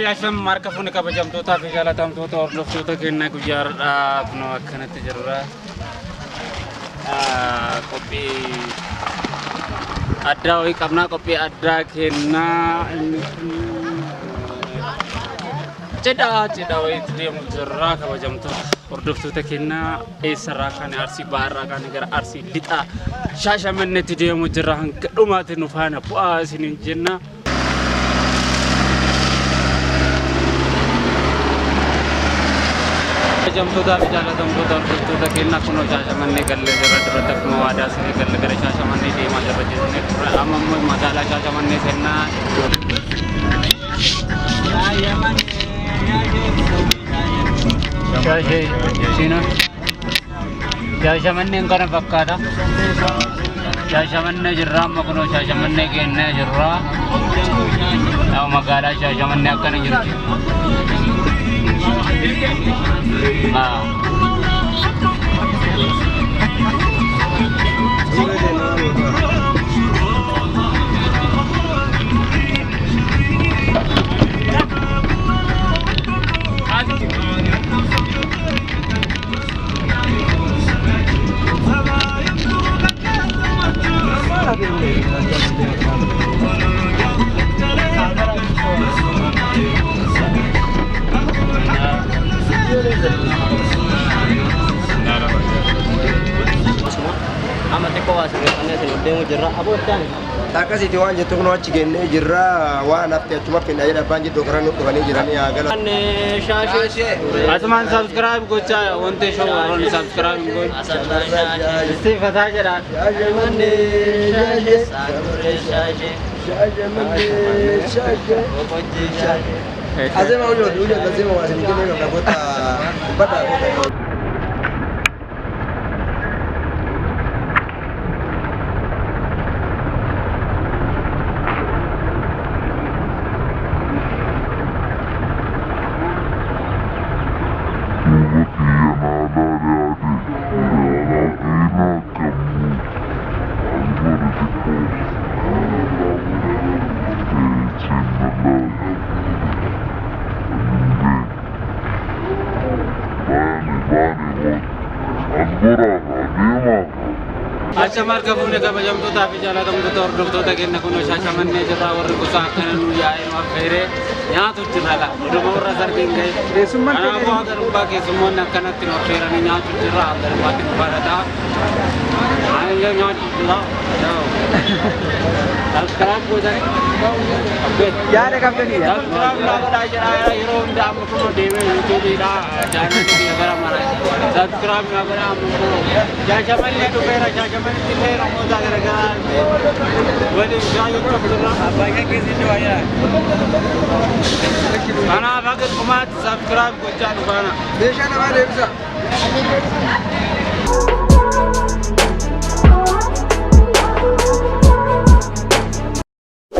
FM marka fune kabajamtoota fi jaalatamtoota hordoftoota keenya guyyaadhaa kunoo akkanatti jirra. Qophii addaa wayii qabnaa qophii addaa kennaa cidha wayiitti deemu jirra kabajamtoota hordoftoota keenya eessarraa kan Arsii Baharraa kan gara Arsii Lixaa Shaashamanneetti deemu jirra hanga dhumaatti nu faana bu'aa isiniin jenna. Jamtoota fi jaalatamtoota hordoftoota keenya kunoo Shaashamannee galle jirra duratti akkuma waadaa isinii galle gara Shaashamannee deemaa jirra jennee turre amma immoo magaalaa Shaashamannee seenaa Shaashamanneen kana fakkaata. Shaashamannee jirra amma kunoo Shaashamannee geennee jirra. Magaalaa Shaashamannee akkana jirti. Takasi tiwan jatuh kuno cigen jirra wan after cuma pindah aja depan jitu karena nukuhani jirani agak. Asman subscribe gocha, onte show orang subscribe goch. Istiq kata aja dah. Azam mau jual, azam mau asing ini nggak kota, pada. Acamar kabune kabajamtoota fi jaalatamtoota hordoftoota keenya kunoo Shaashamannee jirra warri gosa akkana nu yaa'ee nu affeeree nyaatu jirra la dhuma warra sarbiin ga'e kanaafuu agarubbaa keessummoonni akkanatti nu affeeranii nyaatu jirra agarummaatti nu baadhataa aanillee nyaatu jirra subscribe godhan Yaada qabdanii subscribe naa godhaa jedha yeroo hunda amma kunoo deemee yuutuubiidha chaanalii gara mara subscribe naa godhaa amma kunoo Shaashamannee dhufeera Shaashamannee dhufeera namoota garagaraa waliin shaayuu qabdurra abbaa keessatti waayee kanaaf akka dhumaatti subscribe gochaa dhufaana meeshaa namaa deebisa.